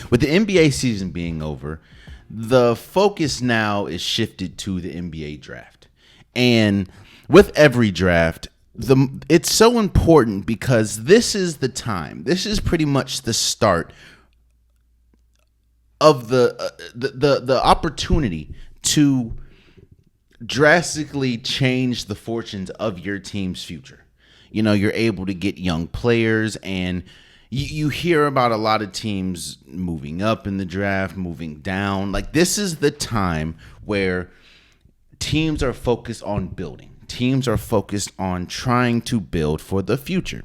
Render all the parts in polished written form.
with the NBA season being over, the focus now is shifted to the NBA draft. And with every draft, it's so important because this is the time. This is pretty much the start of the opportunity to drastically change the fortunes of your team's future. You know, you're able to get young players, and you hear about a lot of teams moving up in the draft, moving down. Like, this is the time where teams are focused on building. Teams are focused on trying to build for the future.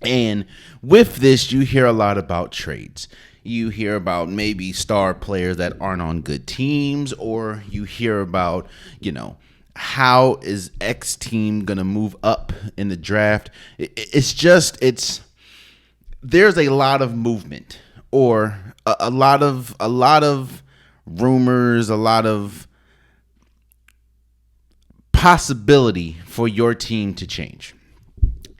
And with this, you hear a lot about trades. You hear about maybe star players that aren't on good teams, or you hear about, how is X team going to move up in the draft? There's a lot of movement, or a lot of rumors, a lot of possibility for your team to change.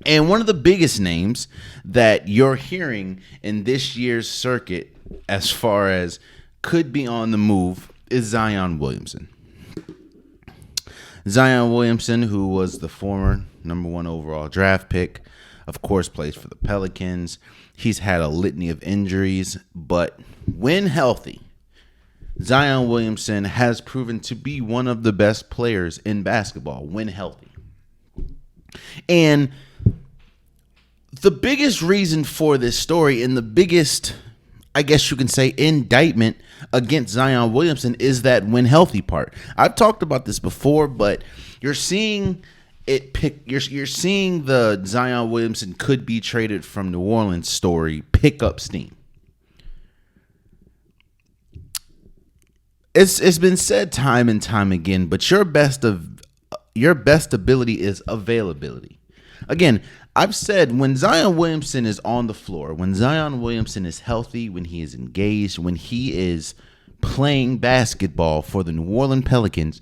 And one of the biggest names that you're hearing in this year's circuit as far as could be on the move is Zion Williamson. Zion Williamson, who was the former number 1 overall draft pick, of course, plays for the Pelicans. He's had a litany of injuries, but when healthy, Zion Williamson has proven to be one of the best players in basketball when healthy. And the biggest reason for this story, and the biggest, I guess you can say, indictment against Zion Williamson is that when healthy part. I've talked about this before, but you're seeing you're seeing the Zion Williamson could be traded from New Orleans story pick up steam. It's been said time and time again, but your best ability is availability. Again, I've said when Zion Williamson is on the floor, when Zion Williamson is healthy, when he is engaged, when he is playing basketball for the New Orleans Pelicans,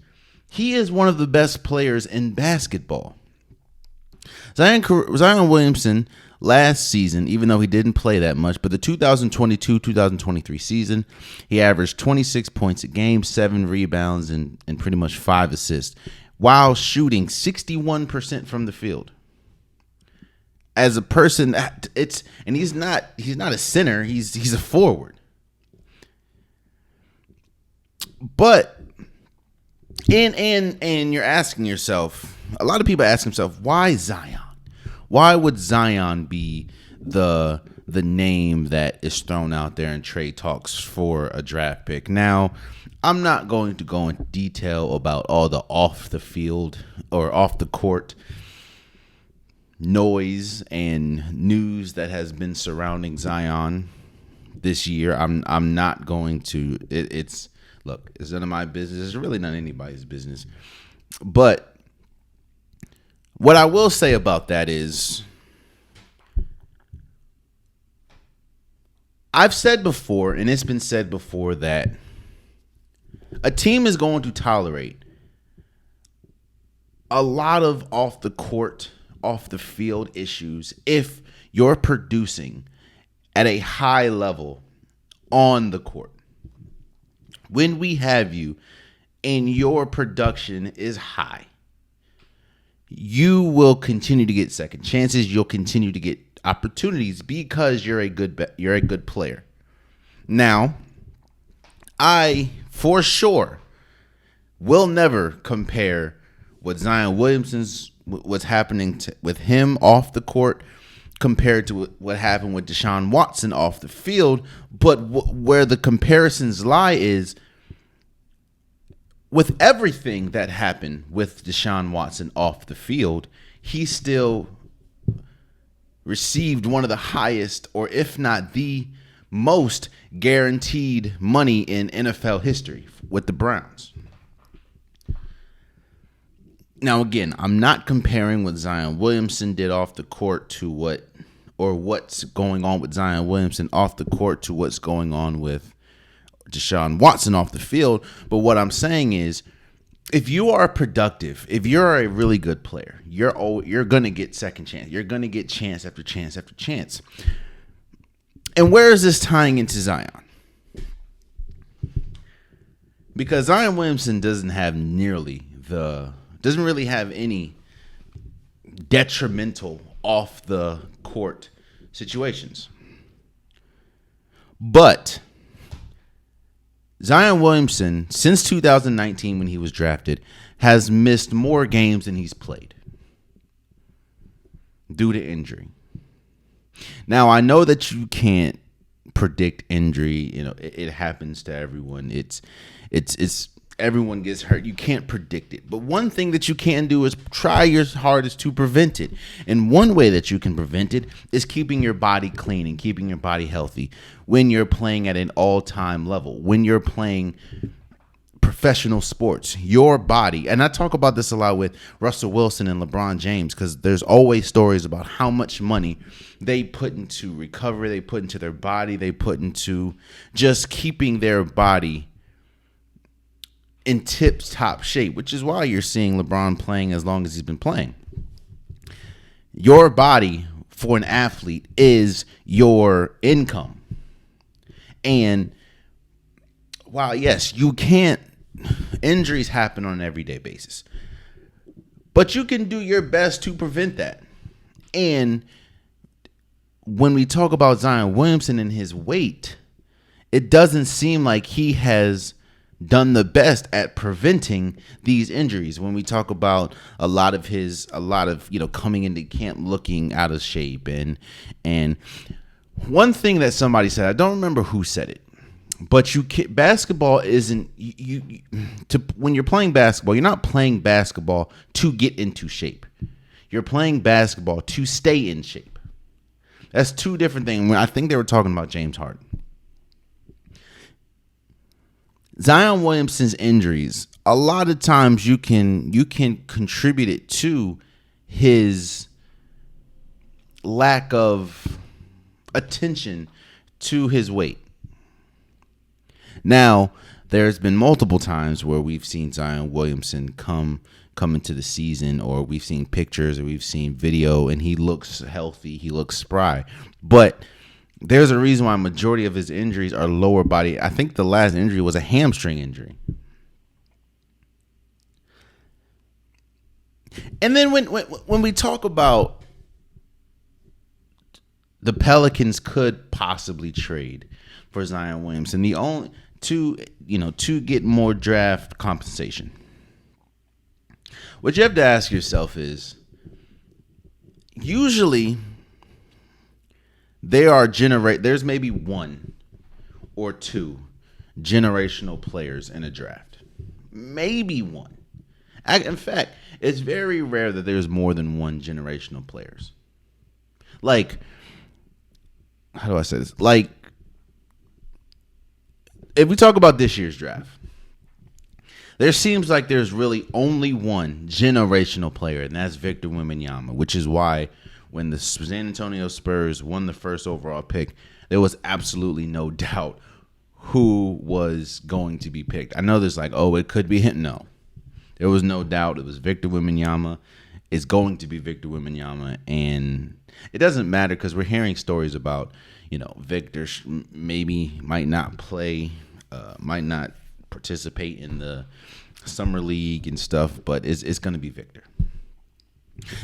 he is one of the best players in basketball. Zion Williamson last season, even though he didn't play that much, but the 2022-2023 season, he averaged 26 points a game, 7 rebounds, and pretty much 5 assists, while shooting 61% from the field. As a person, he's not a center, he's a forward. But and you're asking yourself, a lot of people ask themselves, why Zion? Why would Zion be the name that is thrown out there in trade talks for a draft pick? Now, I'm not going to go into detail about all the off the field or off the court noise and news that has been surrounding Zion this year. I'm not going to. It's none of my business. It's really not anybody's business. But what I will say about that is, I've said before, and it's been said before, that a team is going to tolerate a lot of off the court, off the field issues if you're producing at a high level on the court. When we have you and your production is high, you will continue to get second chances. You'll continue to get opportunities because you're a good player. Now, I for sure will never compare what Zion Williamson's what's happening with him off the court compared to what happened with Deshaun Watson off the field. But where the comparisons lie is with everything that happened with Deshaun Watson off the field, he still received one of the highest, or if not the most, guaranteed money in NFL history with the Browns. Now, again, I'm not comparing what Zion Williamson did off the court to what's going on with Zion Williamson off the court to what's going on with Deshaun Watson off the field. But what I'm saying is, if you are productive, if you're a really good player, you're going to get second chance. You're going to get chance after chance after chance. And where is this tying into Zion? Because Zion Williamson doesn't really have any detrimental off the court situations. But Zion Williamson, since 2019 when he was drafted, has missed more games than he's played due to injury. Now, I know that you can't predict injury. You know, it happens to everyone. It's everyone gets hurt. You can't predict it. But one thing that you can do is try your hardest to prevent it. And one way that you can prevent it is keeping your body clean and keeping your body healthy when you're playing at an all-time level, when you're playing professional sports. Your body, and I talk about this a lot with Russell Wilson and LeBron James, because there's always stories about how much money they put into recovery, they put into their body, they put into just keeping their body in tip-top shape, which is why you're seeing LeBron playing as long as he's been playing. Your body for an athlete is your income. And while, yes, injuries happen on an everyday basis, but you can do your best to prevent that. And when we talk about Zion Williamson and his weight, it doesn't seem like he has done the best at preventing these injuries. When we talk about a lot of coming into camp looking out of shape, and one thing that somebody said, I don't remember who said it, but basketball isn't when you're playing basketball, you're not playing basketball to get into shape. You're playing basketball to stay in shape. That's two different things. I think they were talking about James Harden. Zion Williamson's injuries, a lot of times you can contribute it to his lack of attention to his weight. Now, there's been multiple times where we've seen Zion Williamson come into the season, or we've seen pictures, or we've seen video, and he looks healthy, he looks spry. But there's a reason why a majority of his injuries are lower body. I think the last injury was a hamstring injury. And then when we talk about the Pelicans could possibly trade for Zion Williamson, the only to get more draft compensation. What you have to ask yourself is, usually there's maybe one or two generational players in a draft. Maybe one. In fact, it's very rare that there's more than one generational players. Like, how do I say this? Like, if we talk about this year's draft, there seems like there's really only one generational player, and that's Victor Wembanyama, which is why when the San Antonio Spurs won the first overall pick, there was absolutely no doubt who was going to be picked. I know there's like, oh, it could be him. No. There was no doubt it was Victor Wembanyama. It's going to be Victor Wembanyama. And it doesn't matter because we're hearing stories about, Victor might not play, might not participate in the summer league and stuff, but it's going to be Victor.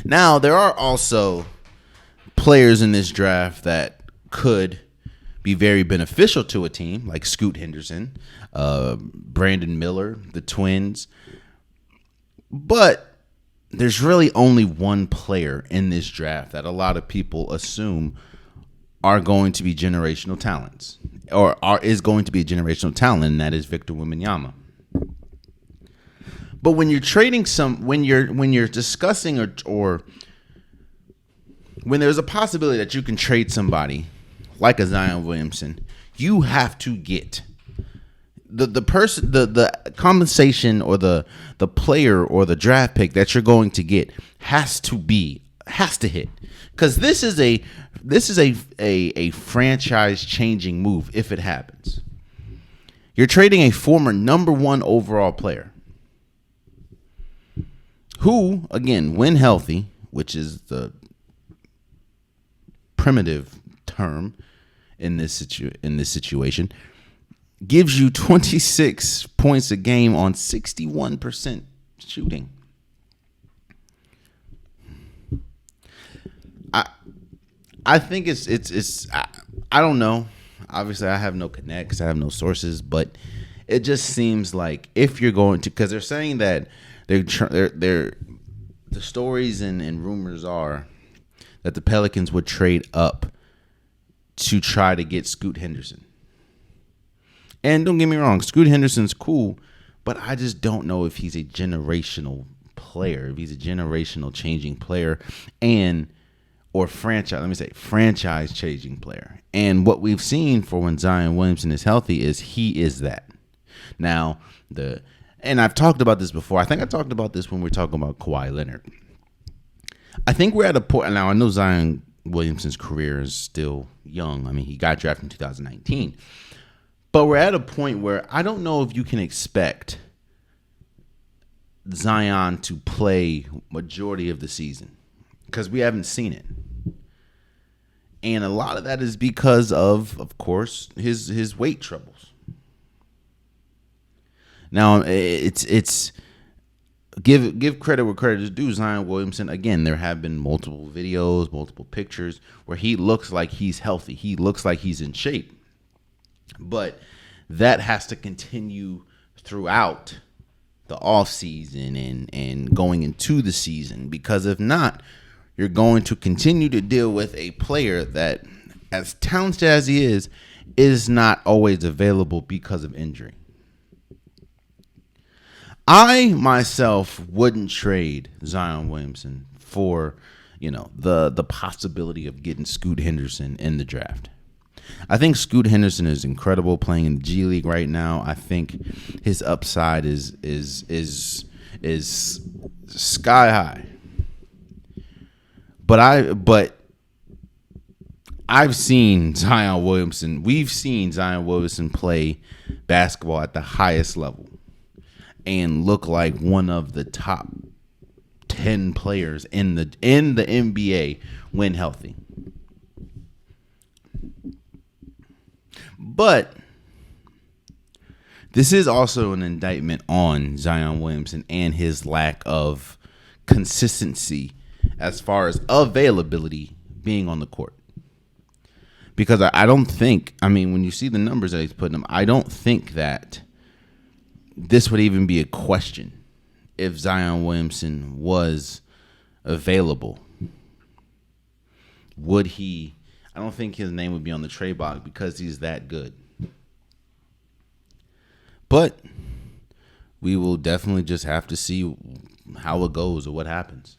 Now, there are also players in this draft that could be very beneficial to a team, like Scoot Henderson, Brandon Miller, the Twins. But there's really only one player in this draft that a lot of people assume are going to be generational talents, or is going to be a generational talent, and that is Victor Wembanyama. But when you're trading when you're discussing or when there's a possibility that you can trade somebody like a Zion Williamson, you have to get the person, the compensation, or the player or the draft pick that you're going to get has to hit, because this is a franchise changing move if it happens. You're trading a former number one overall player who, again, when healthy, which is the primitive term in this situation, gives you 26 points a game on 61% shooting. I think I don't know. Obviously, I have no connects, I have no sources, but it just seems like if you're going to, because they're saying that they're the stories and rumors are that the Pelicans would trade up to try to get Scoot Henderson. And don't get me wrong, Scoot Henderson's cool, but I just don't know if he's a generational player, if he's a generational changing player, or franchise changing player. And what we've seen for when Zion Williamson is healthy is he is that. Now, and I've talked about this before. I think I talked about this when we were talking about Kawhi Leonard. I think we're at a point now. I know Zion Williamson's career is still young. I mean, he got drafted in 2019. But we're at a point where I don't know if you can expect Zion to play majority of the season because we haven't seen it. And a lot of that is because of course, his weight troubles. Now, it's give credit where credit is due. Zion Williamson, again, there have been multiple videos, multiple pictures where he looks like he's healthy. He looks like he's in shape. But that has to continue throughout the offseason and going into the season, because if not, you're going to continue to deal with a player that, as talented as he is not always available because of injury. I myself wouldn't trade Zion Williamson for, the possibility of getting Scoot Henderson in the draft. I think Scoot Henderson is incredible playing in the G League right now. I think his upside is sky high. But I've seen Zion Williamson. We've seen Zion Williamson play basketball at the highest level and look like one of the top 10 players in the NBA when healthy. But this is also an indictment on Zion Williamson and his lack of consistency as far as availability being on the court. Because I don't think, when you see the numbers that he's putting up, I don't think that this would even be a question if Zion Williamson was available. Would he? I don't think his name would be on the trade block because he's that good. But we will definitely just have to see how it goes or what happens.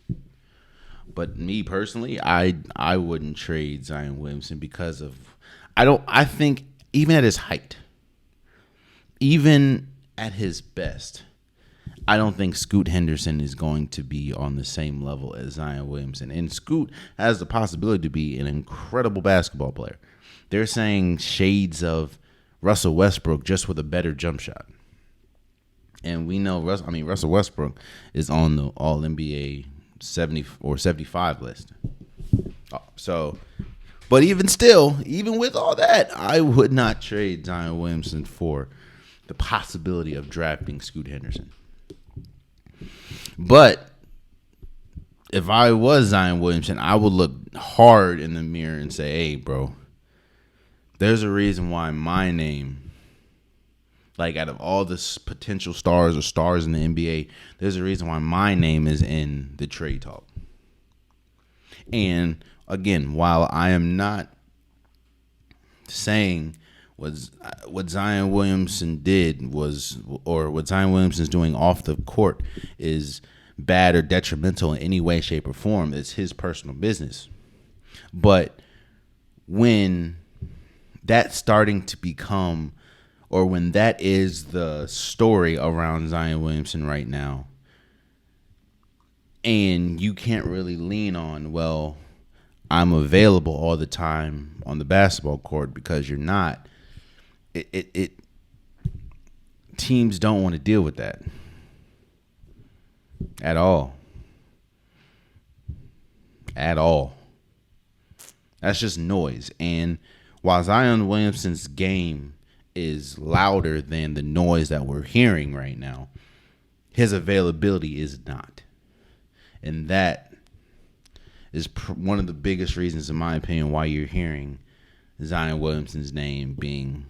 But me personally, I wouldn't trade Zion Williamson because of I think even at his height, even at his best, I don't think Scoot Henderson is going to be on the same level as Zion Williamson. And Scoot has the possibility to be an incredible basketball player. They're saying shades of Russell Westbrook just with a better jump shot. And we know Russell Westbrook is on the All-NBA 70 or 75 list. So, but even with all that, I would not trade Zion Williamson for the possibility of drafting Scoot Henderson. But if I was Zion Williamson, I would look hard in the mirror and say, hey, bro, there's a reason why my name, like out of all the potential stars or stars in the NBA, there's a reason why my name is in the trade talk. And again, while I am not saying what Zion Williamson did or what Zion Williamson's doing off the court is bad or detrimental in any way, shape, or form, it's his personal business. But when that's starting to become, or when that is the story around Zion Williamson right now, and you can't really lean on, well, I'm available all the time on the basketball court, because you're not. It teams don't want to deal with that at all. At all. That's just noise. And while Zion Williamson's game is louder than the noise that we're hearing right now, his availability is not. And that is one of the biggest reasons, in my opinion, why you're hearing Zion Williamson's name being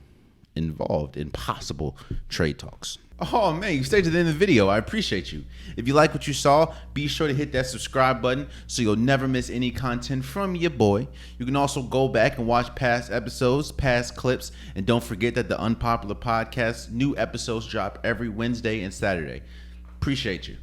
involved in possible trade talks. Oh man, you stayed to the end of the video. I appreciate you. If you like what you saw, be sure to hit that subscribe button so you'll never miss any content from your boy. You can also go back and watch past episodes, past clips, and don't forget that the Unpopular Podcast new episodes drop every Wednesday and Saturday. Appreciate you.